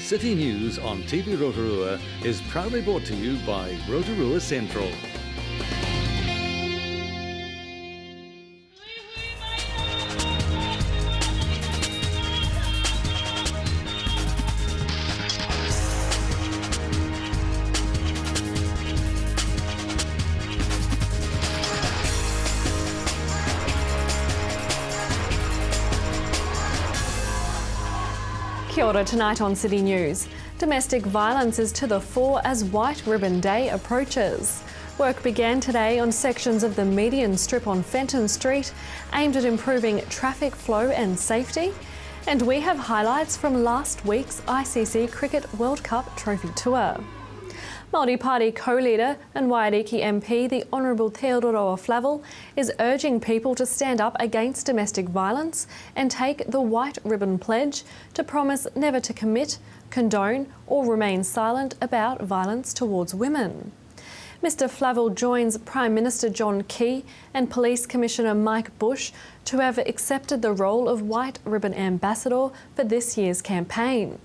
City News on TV Rotorua is proudly brought to you by Rotorua Central. Kia ora, tonight on City News. Domestic violence is to the fore as White Ribbon Day approaches. Work began today on sections of the median strip on Fenton Street aimed at improving traffic flow and safety. And we have highlights from last week's ICC Cricket World Cup Trophy Tour. Māori Party co-leader and Waiariki MP, the Honourable Rotorua Flavel, is urging people to stand up against domestic violence and take the White Ribbon Pledge to promise never to commit, condone or remain silent about violence towards women. Mr Flavel joins Prime Minister John Key and Police Commissioner Mike Bush to have accepted the role of White Ribbon Ambassador for this year's campaign.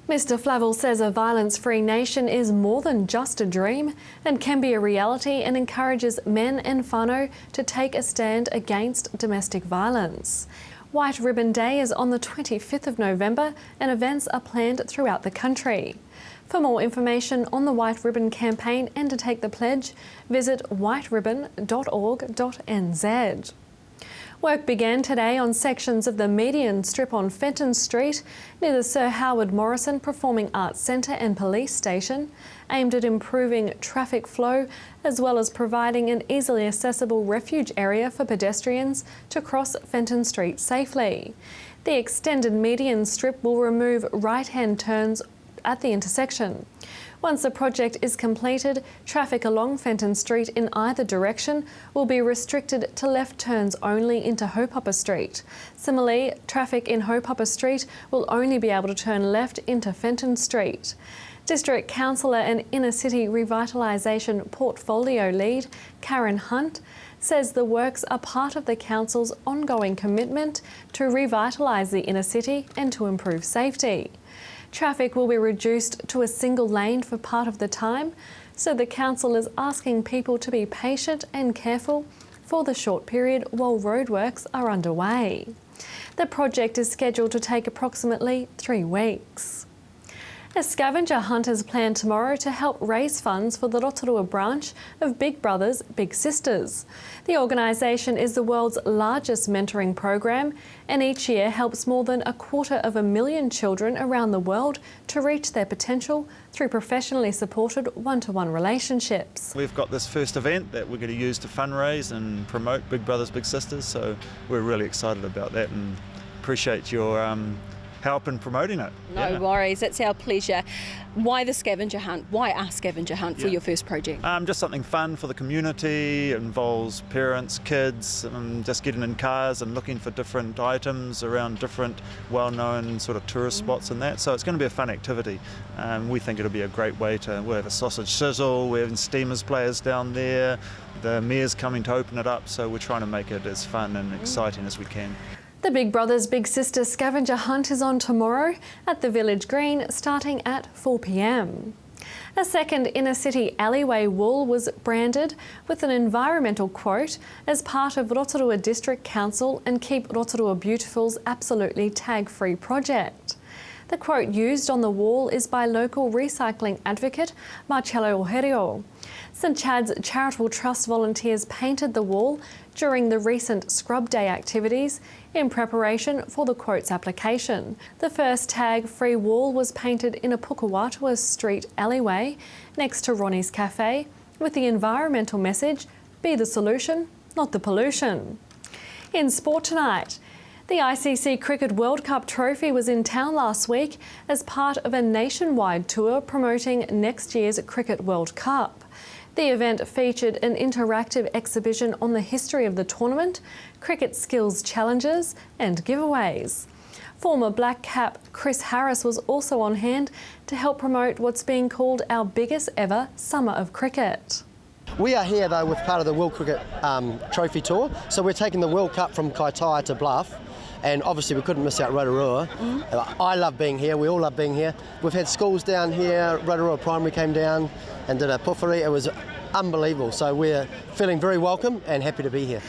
Mr Flavel says a violence-free nation is more than just a dream and can be a reality, and encourages men and whānau to take a stand against domestic violence. White Ribbon Day is on the 25th of November and events are planned throughout the country. For more information on the White Ribbon campaign and to take the pledge, visit whiteribbon.org.nz. Work began today on sections of the median strip on Fenton Street near the Sir Howard Morrison Performing Arts Centre and Police Station, aimed at improving traffic flow as well as providing an easily accessible refuge area for pedestrians to cross Fenton Street safely. The extended median strip will remove right-hand turns at the intersection. Once the project is completed, traffic along Fenton Street in either direction will be restricted to left turns only into Haupapa Street. Similarly, traffic in Haupapa Street will only be able to turn left into Fenton Street. District Councillor and Inner City Revitalisation Portfolio Lead Karen Hunt says the works are part of the Council's ongoing commitment to revitalise the inner city and to improve safety. Traffic will be reduced to a single lane for part of the time, so the Council is asking people to be patient and careful for the short period while roadworks are underway. The project is scheduled to take approximately 3 weeks. A scavenger hunt is planned tomorrow to help raise funds for the Rotorua branch of Big Brothers Big Sisters. The organisation is the world's largest mentoring program and each year helps more than 250,000 children around the world to reach their potential through professionally supported one-to-one relationships. We've got this first event that we're going to use to fundraise and promote Big Brothers Big Sisters, so we're really excited about that and appreciate your help in promoting it. No worries, it's our pleasure. Why the scavenger hunt? Why a scavenger hunt for your first project? Just something fun for the community. It involves parents, kids, just getting in cars and looking for different items around different well-known sort of tourist spots and that. So it's going to be a fun activity. We think it'll be a great way to, we'll have a sausage sizzle, we're having steamers players down there, the mayor's coming to open it up, so we're trying to make it as fun and exciting as we can. The Big Brothers Big Sisters scavenger hunt is on tomorrow at the Village Green starting at 4 p.m. A second inner city alleyway wall was branded with an environmental quote as part of Rotorua District Council and Keep Rotorua Beautiful's Absolutely Tag-Free project. The quote used on the wall is by local recycling advocate Marcello Oherio. St Chad's Charitable Trust volunteers painted the wall during the recent Scrub Day activities in preparation for the quote's application. The first tag-free wall was painted in a Pukawatua Street alleyway next to Ronnie's Cafe with the environmental message, "Be the solution, not the pollution." In sport tonight, the ICC Cricket World Cup Trophy was in town last week as part of a nationwide tour promoting next year's Cricket World Cup. The event featured an interactive exhibition on the history of the tournament, cricket skills challenges and giveaways. Former Black Cap Chris Harris was also on hand to help promote what's being called our biggest ever Summer of Cricket. We are here though with part of the World Cricket Trophy Tour, so we're taking the World Cup from Kaitaia to Bluff, and obviously we couldn't miss out Rotorua. I love being here, we all love being here. We've had schools down here, Rotorua Primary came down and did a puffery. It was unbelievable, so we're feeling very welcome and happy to be here.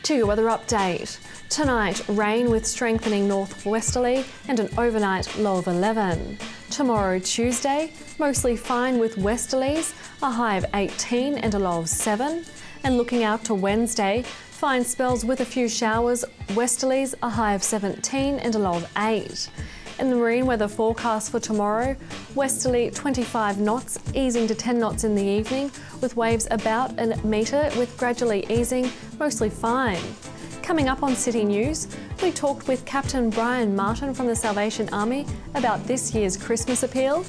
To your weather update. Tonight, rain with strengthening northwesterly and an overnight low of 11. Tomorrow, Tuesday, mostly fine with westerlies, a high of 18 and a low of 7. And looking out to Wednesday, fine spells with a few showers, westerlies, a high of 17 and a low of 8. In the marine weather forecast for tomorrow, westerly 25 knots, easing to 10 knots in the evening, with waves about a metre with gradually easing, mostly fine. Coming up on City News, we talked with Captain Brian Martin from the Salvation Army about this year's Christmas appeal.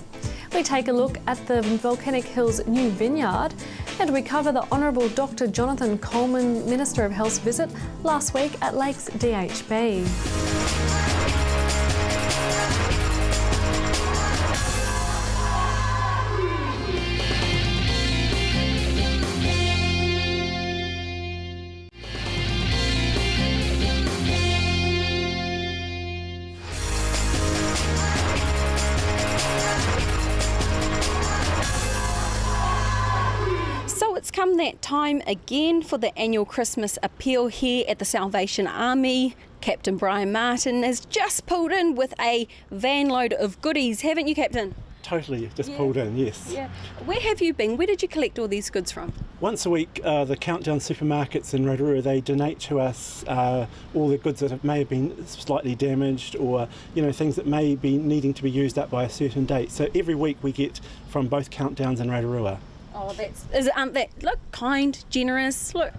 We take a look at the Volcanic Hills new vineyard, and we cover the Honourable Dr. Jonathan Coleman, Minister of Health's visit last week at Lakes DHB. Come that time again for the annual Christmas appeal here at the Salvation Army. Captain Brian Martin has just pulled in with a van load of goodies, haven't you, Captain? Totally, just pulled in, yes. Yeah. Where have you been? Where did you collect all these goods from? Once a week, the Countdown supermarkets in Rotorua, they donate to us all the goods that may have been slightly damaged, or things that may be needing to be used up by a certain date. So every week we get from both Countdowns in Rotorua. Oh, look, kind, generous, look.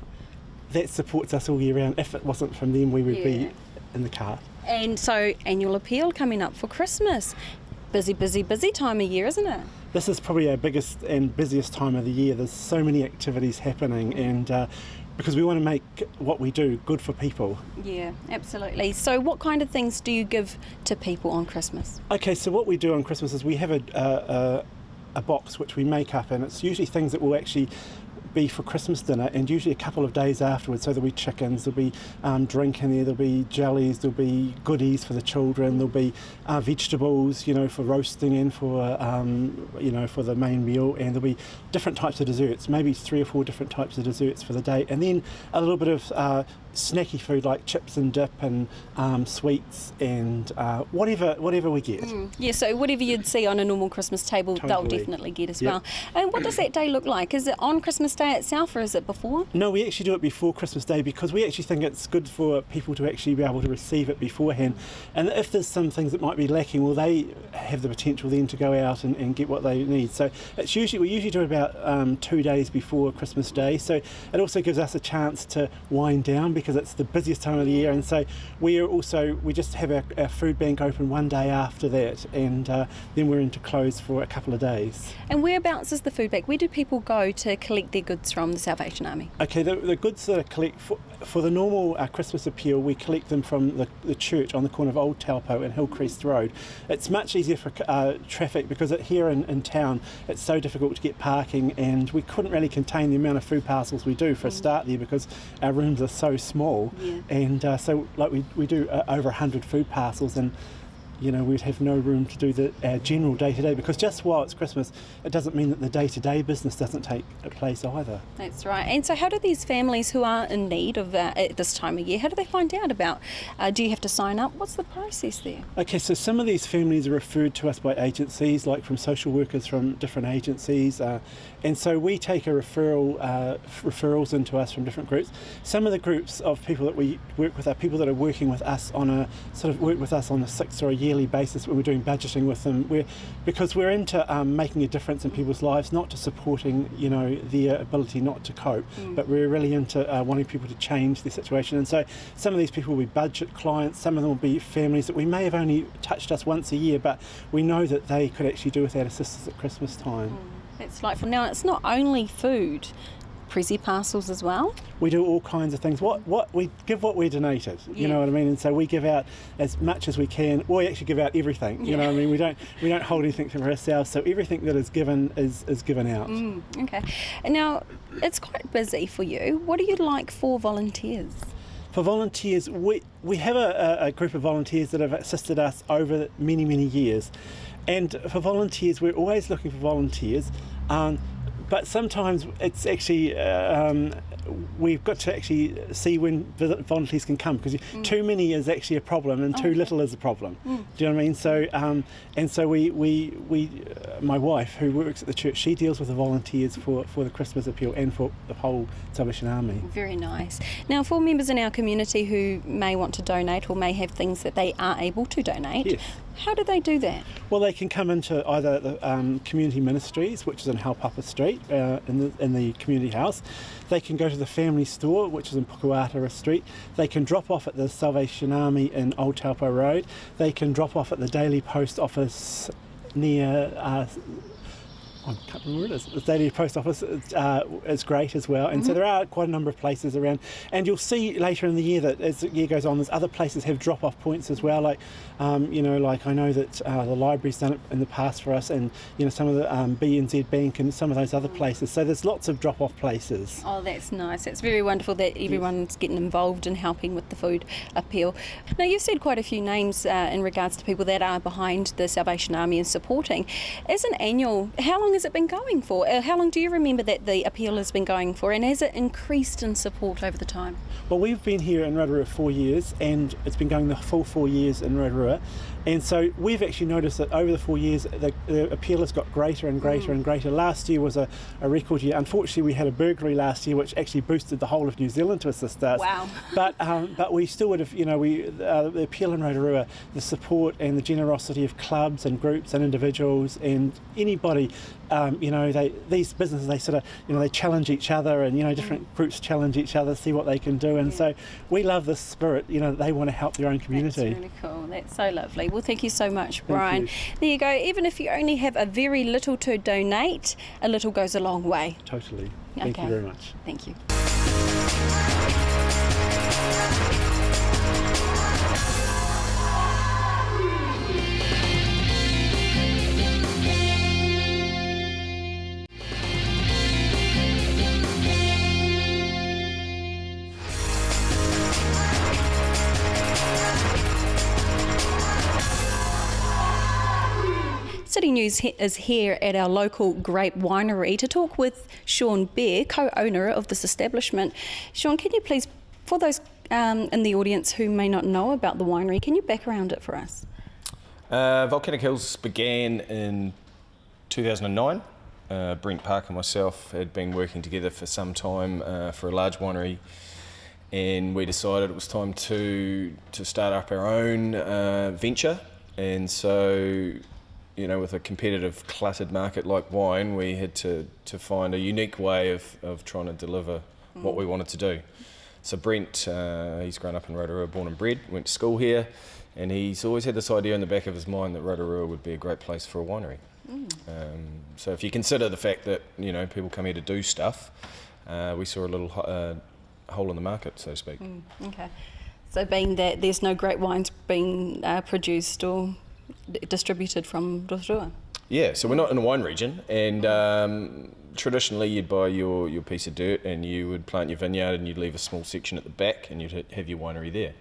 That supports us all year round. If it wasn't from them, we would be in the car. And so, annual appeal coming up for Christmas. Busy, busy, busy time of year, isn't it? This is probably our biggest and busiest time of the year. There's so many activities happening, and because we want to make what we do good for people. Yeah, absolutely. So what kind of things do you give to people on Christmas? Okay, so what we do on Christmas is we have a box which we make up, and it's usually things that will actually be for Christmas dinner, and usually a couple of days afterwards. So there'll be chickens, there'll be drink in there, there'll be jellies, there'll be goodies for the children, there'll be vegetables, for roasting and for for the main meal, and there'll be different types of desserts, maybe 3 or 4 different types of desserts for the day, and then a little bit of snacky food like chips and dip and sweets and whatever we get. Yeah, so whatever you'd see on a normal Christmas table, they'll definitely get as well. And what does that day look like? Is it on Christmas Day itself, or is it before? No, we actually do it before Christmas Day, because we actually think it's good for people to actually be able to receive it beforehand. And if there's some things that might be lacking, well, they have the potential then to go out and get what they need. So we usually do it about 2 days before Christmas Day. So it also gives us a chance to wind down, because it's the busiest time of the year. And so we just have our food bank open one day after that, and then we're into close for a couple of days. And whereabouts is the food bank? Where do people go to collect their goods from the Salvation Army? Okay, the goods that are collect for the normal Christmas appeal, we collect them from the church on the corner of Old Taupo and Hillcrest Road. It's much easier for traffic, because here in town it's so difficult to get parking, and we couldn't really contain the amount of food parcels we do for a start there, because our rooms are so small. And so we do over 100 food parcels, and we'd have no room to do our general day-to-day, because just while it's Christmas, it doesn't mean that the day-to-day business doesn't take place either. That's right. And so how do these families who are in need of at this time of year, how do they find out about, do you have to sign up? What's the process there? Okay, so some of these families are referred to us by agencies, like from social workers from different agencies, and so we take referrals into us from different groups. Some of the groups of people that we work with are people that are working with us on a 6 or a yearly basis when we're doing budgeting with them. Because we're into making a difference in people's lives, not to supporting their ability not to cope, but we're really into wanting people to change their situation. And so some of these people will be budget clients, some of them will be families that we may have only touched us once a year, but we know that they could actually do with that assistance at Christmas time. It's like, now it's not only food, Prezi parcels as well? We do all kinds of things. What we give, what we donated, you know what I mean? And so we give out as much as we can. Well, we actually give out everything, you know what I mean? We don't hold anything for ourselves, so everything that is given is given out. Okay. And now, it's quite busy for you. What do you like for volunteers? For volunteers, we have a group of volunteers that have assisted us over many, many years. And for volunteers, we're always looking for volunteers. But sometimes it's actually, we've got to actually see when volunteers can come, because too many is actually a problem and too little is a problem. Do you know what I mean? So, and so my wife, who works at the church, she deals with the volunteers for the Christmas appeal and for the whole Salvation Army. Very nice. Now, for members in our community who may want to donate or may have things that they are able to donate, yes. How do they do that? Well, they can come into either the community ministries, which is in Haupapa Street, in the community house. They can go to the family store, which is in Pukuatara Street. They can drop off at the Salvation Army in Old Taupo Road. They can drop off at the Daily Post Office near I can't remember where it is. The Daily Post Office is great as well, and so there are quite a number of places around. And you'll see later in the year that as the year goes on, there's other places have drop-off points as well. Like, like I know that the library's done it in the past for us, and some of the BNZ Bank and some of those other places. So there's lots of drop-off places. Oh, that's nice. It's very wonderful that everyone's getting involved in helping with the food appeal. Now, you've said quite a few names in regards to people that are behind the Salvation Army and supporting. As an annual, how long has it been going for? How long do you remember that the appeal has been going for, and has it increased in support over the time? Well, we've been here in Rotorua 4 years, and it's been going the full 4 years in Rotorua, and so we've actually noticed that over the 4 years the appeal has got greater and greater and greater. Last year was a record year. Unfortunately, we had a burglary last year which actually boosted the whole of New Zealand to assist us. Wow. But we still would have, the appeal in Rotorua, the support and the generosity of clubs and groups and individuals and anybody, these businesses, they sort of, they challenge each other, and different groups challenge each other, see what they can do, and so we love this spirit. They want to help their own community. That's really cool. That's so lovely. Well, thank you so much, Brian. Thank you. There you go. Even if you only have a very little to donate, a little goes a long way. Totally. Thank you very much. Thank you. City News is here at our local grape winery to talk with Sean Bear, co-owner of this establishment. Sean, can you please, for those in the audience who may not know about the winery, can you back around it for us? Volcanic Hills began in 2009. Brent Park and myself had been working together for some time for a large winery, and we decided it was time to start up our own venture. And so, with a competitive, cluttered market like wine, we had to find a unique way of trying to deliver what we wanted to do. So Brent, he's grown up in Rotorua, born and bred, went to school here, and he's always had this idea in the back of his mind that Rotorua would be a great place for a winery. So if you consider the fact that, people come here to do stuff, we saw a little hole in the market, so to speak. Okay. So being that there's no great wines being produced or distributed from Rotorua? Yeah, so we're not in a wine region, and traditionally you'd buy your piece of dirt and you would plant your vineyard and you'd leave a small section at the back and you'd have your winery there.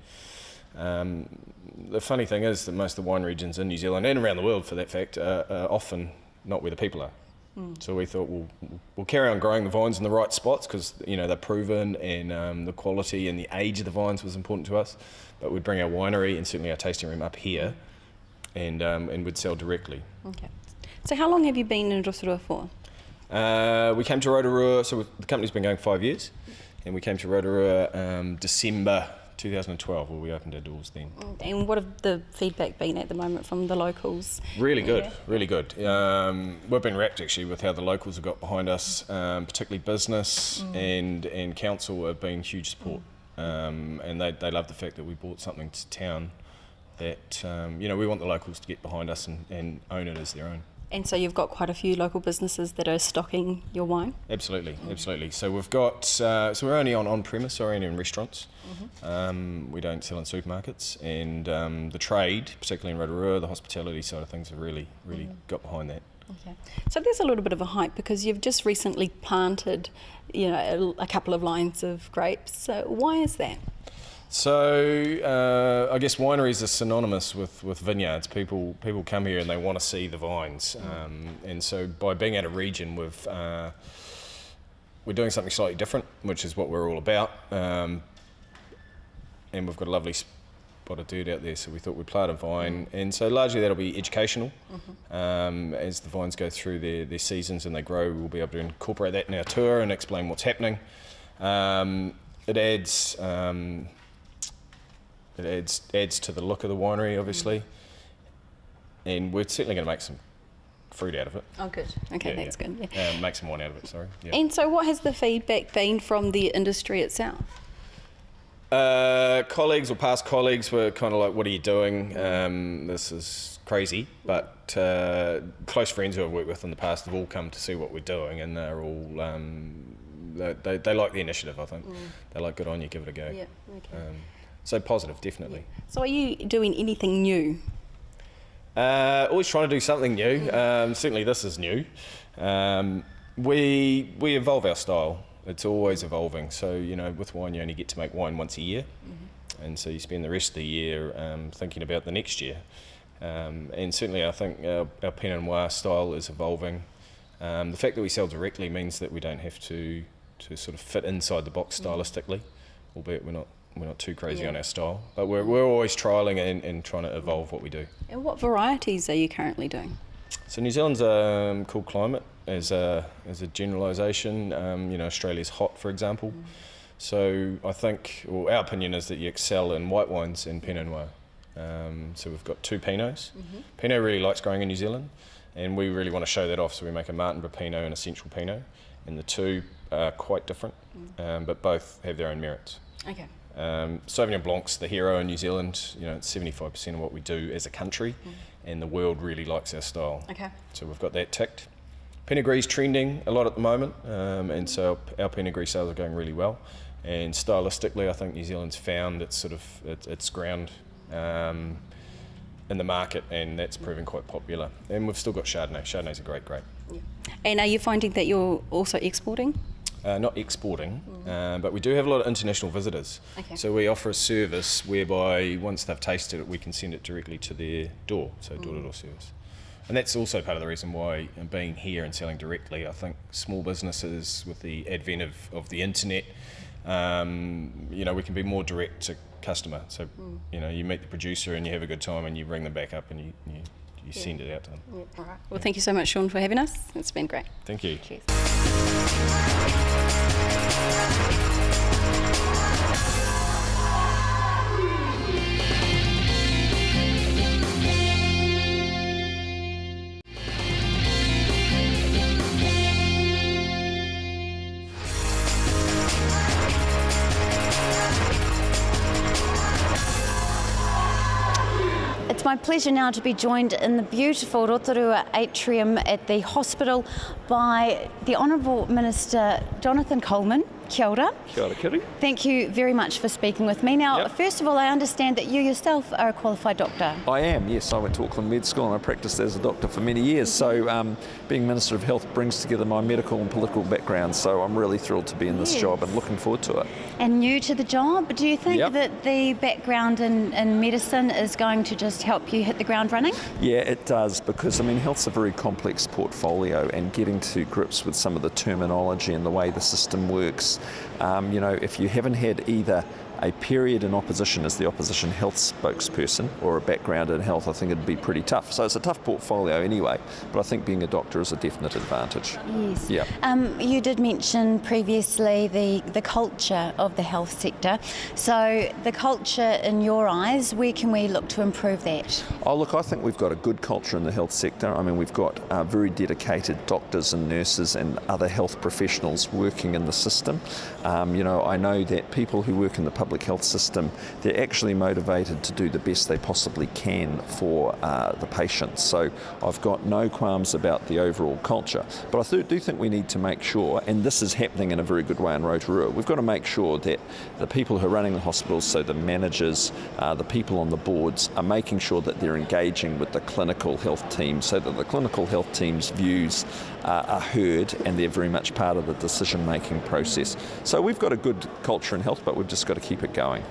The funny thing is that most of the wine regions in New Zealand and around the world, for that fact, are often not where the people are. So we thought we'll carry on growing the vines in the right spots because they're proven, and the quality and the age of the vines was important to us. But we'd bring our winery and certainly our tasting room up here, and we'd sell directly. Okay. So how long have you been in Rotorua for? We came to Rotorua, so the company's been going 5 years, and we came to Rotorua December 2012, where we opened our doors then. And what have the feedback been at the moment from the locals? Really good, really good. We've been rapt actually with how the locals have got behind us, particularly business and council have been huge support. And they love the fact that we brought something to town that, we want the locals to get behind us and own it as their own. And so you've got quite a few local businesses that are stocking your wine? Absolutely, absolutely. So we've got, so we're only on premise, or only in restaurants. We don't sell in supermarkets, and the trade, particularly in Rotorua, the hospitality side of things have really got behind that. Okay. So there's a little bit of a hype because you've just recently planted, a couple of lines of grapes. So why is that? So I guess wineries are synonymous with vineyards. People come here and they want to see the vines, and so by being at a region, we're doing something slightly different, which is what we're all about. And we've got a lovely spot of dirt out there, so we thought we'd plant a vine, and so largely that'll be educational. As the vines go through their seasons and they grow, we'll be able to incorporate that in our tour and explain what's happening. It adds to the look of the winery, obviously, and we're certainly going to make some fruit out of it. Oh, good. Okay, that's good. Yeah. Make some wine out of it, sorry. Yeah. And so what has the feedback been from the industry itself? Colleagues or past colleagues were kind of like, what are you doing? This is crazy. But close friends who I've worked with in the past have all come to see what we're doing, and they're all, they like the initiative, I think. They're like, good on you, give it a go. Yeah, okay. So positive, definitely. Yeah. So are you doing anything new? Always trying to do something new. Certainly this is new. We evolve our style. It's always evolving. So, you know, with wine you only get to make wine once a year. And so you spend the rest of the year thinking about the next year. And certainly I think our Pinot Noir style is evolving. The fact that we sell directly means that we don't have to sort of fit inside the box stylistically, albeit we're not too crazy on our style, but we're always trialling and trying to evolve what we do. And what varieties are you currently doing? So New Zealand's a cool climate as a generalisation. You know, Australia's hot, for example. So I think, well, our opinion is that you excel in white wines and Pinot Noir. So we've got 2 Pinots. Pinot really likes growing in New Zealand, and we really want to show that off. So we make a Martinborough Pinot and a Central Pinot, and the two are quite different, but both have their own merits. Okay. Sauvignon Blanc's the hero in New Zealand. You know, it's 75% of what we do as a country, and the world really likes our style. Okay. So we've got that ticked. Pinot Gris trending a lot at the moment, and so our Pinot Gris sales are going really well. And stylistically, I think New Zealand's found its sort of its ground in the market, and that's proving quite popular. And we've still got Chardonnay. Chardonnay's a great grape. Yeah. And are you finding that you're also exporting? Not exporting, but we do have a lot of international visitors. Okay. So we offer a service whereby once they've tasted it, we can send it directly to their door, so door-to-door service. And that's also part of the reason why being here and selling directly, I think small businesses with the advent of the internet, you know, we can be more direct to customer. So, you know, you meet the producer and you have a good time and you ring them back up and you send it out to them. Yeah. All right. Well, thank you so much, Sean, for having us. It's been great. Thank you. Cheers. It's my pleasure now to be joined in the beautiful Rotorua atrium at the hospital by the Honourable Minister Jonathan Coleman. Kia ora. Kia ora, Kiri. Thank you very much for speaking with me. Now, First of all, I understand that you yourself are a qualified doctor. I am, yes. I went to Auckland Med School and I practiced as a doctor for many years. So being Minister of Health brings together my medical and political background. So I'm really thrilled to be in this job and looking forward to it. And new to the job, do you think that the background in medicine is going to just help you hit the ground running? Yeah, it does, because I mean health's a very complex portfolio, and getting to grips with some of the terminology and the way the system works. You know, if you haven't had either a period in opposition as the opposition health spokesperson or a background in health, I think it'd be pretty tough. So it's a tough portfolio anyway, but I think being a doctor is a definite advantage. Yes. Yeah. You did mention previously the culture of the health sector. So the culture in your eyes, where can we look to improve that? Oh, look, I think we've got a good culture in the health sector. I mean, we've got very dedicated doctors and nurses and other health professionals working in the system. You know, I know that people who work in the public health system, they're actually motivated to do the best they possibly can for the patients. So I've got no qualms about the overall culture. But I do think we need to make sure, and this is happening in a very good way in Rotorua, we've got to make sure that the people who are running the hospitals, so the managers, the people on the boards, are making sure that they're engaging with the clinical health team so that the clinical health team's views are heard and they're very much part of the decision-making process. So we've got a good culture in health, but we've just got to keep keep it going.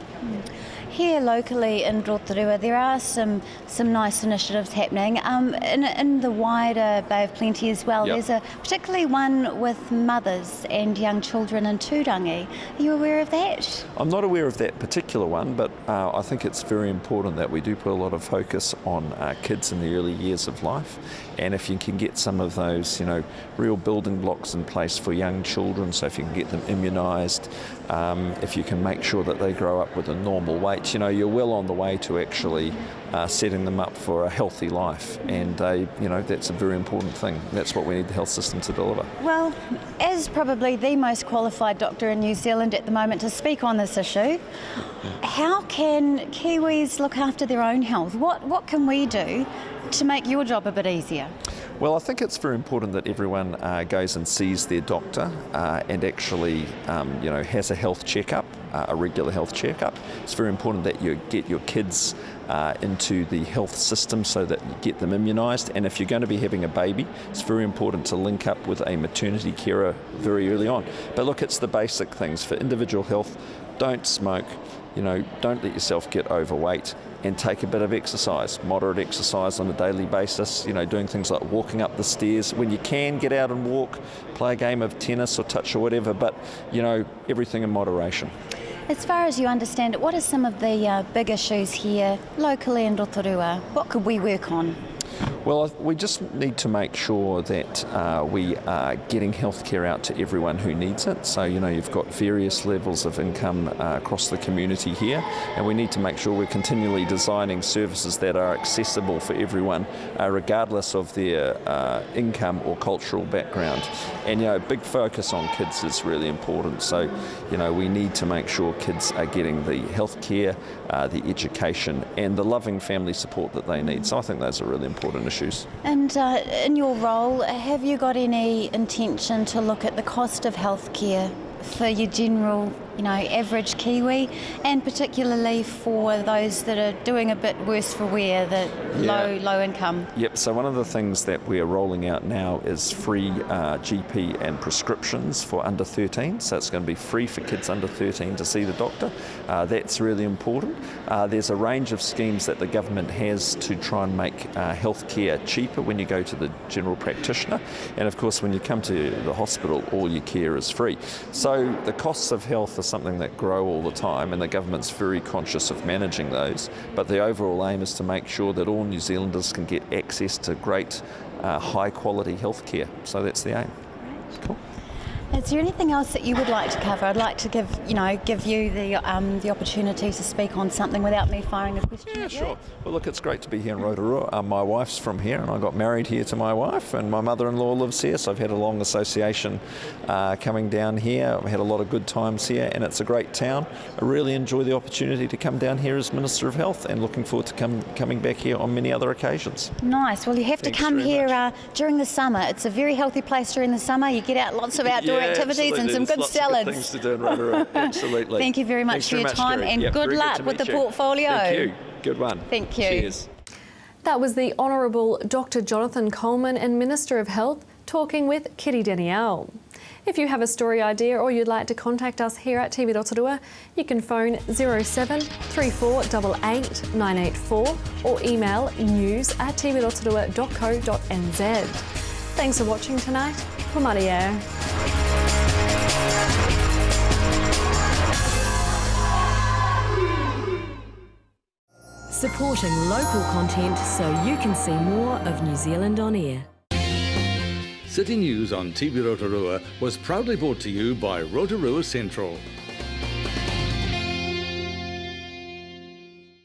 Here locally in Rotorua, there are some nice initiatives happening in the wider Bay of Plenty as well. Yep. There's particularly one with mothers and young children in Turangi. Are you aware of that? I'm not aware of that particular one, but I think it's very important that we do put a lot of focus on kids in the early years of life. And if you can get some of those, real building blocks in place for young children, so if you can get them immunised, if you can make sure that they grow up with a normal weight, you're well on the way to actually setting them up for a healthy life. And, that's a very important thing. That's what we need the health system to deliver. Well, as probably the most qualified doctor in New Zealand at the moment to speak on this issue, how can Kiwis look after their own health? What can we do to make your job a bit easier? Well, I think it's very important that everyone goes and sees their doctor and actually, has a health checkup, a regular health checkup. It's very important that you get your kids into the health system so that you get them immunised. And if you're going to be having a baby, it's very important to link up with a maternity carer very early on. But look, it's the basic things. For individual health, don't smoke, don't let yourself get overweight, and take a bit of exercise, moderate exercise on a daily basis, doing things like walking up the stairs. When you can, get out and walk, play a game of tennis or touch or whatever, but, everything in moderation. As far as you understand it, what are some of the big issues here locally in Rotorua? What could we work on? Well, we just need to make sure that we are getting healthcare out to everyone who needs it. So, you've got various levels of income across the community here, and we need to make sure we're continually designing services that are accessible for everyone, regardless of their income or cultural background. And, a big focus on kids is really important. So, we need to make sure kids are getting the healthcare, the education, and the loving family support that they need. So I think those are really important issues. And in your role, have you got any intention to look at the cost of healthcare for your general, average Kiwi, and particularly for those that are doing a bit worse for wear, the low income? Yep, so one of the things that we're rolling out now is free GP and prescriptions for under 13, so it's going to be free for kids under 13 to see the doctor. That's really important. There's a range of schemes that the government has to try and make healthcare cheaper when you go to the general practitioner, and of course when you come to the hospital all your care is free. So the costs of health are something that grow all the time, and the government's very conscious of managing those, but the overall aim is to make sure that all New Zealanders can get access to great high quality healthcare. So that's the aim. Cool. Is there anything else that you would like to cover? I'd like to give you the opportunity to speak on something without me firing a question. Yeah, sure. Well, look, it's great to be here in Rotorua. My wife's from here, and I got married here to my wife, and my mother-in-law lives here, so I've had a long association coming down here. I've had a lot of good times here, and it's a great town. I really enjoy the opportunity to come down here as Minister of Health, and looking forward to coming back here on many other occasions. Nice. Well, you have to come here during the summer. It's a very healthy place during the summer. You get out lots of outdoor activities absolutely. and some good lots salads. Of good things to do in Rotorua. Absolutely. Thank you very much for your time, Gary. and good luck with the portfolio. Thank you. Good one. Thank you. Cheers. That was the Honourable Dr. Jonathan Coleman and Minister of Health talking with Kitty Danielle. If you have a story idea or you'd like to contact us here at TV Rotorua, you can phone 07 3488 984 or email news@tvrotorua.co.nz. Thanks for watching tonight. Pumaria. Supporting local content so you can see more of New Zealand on air. City News on TV Rotorua was proudly brought to you by Rotorua Central.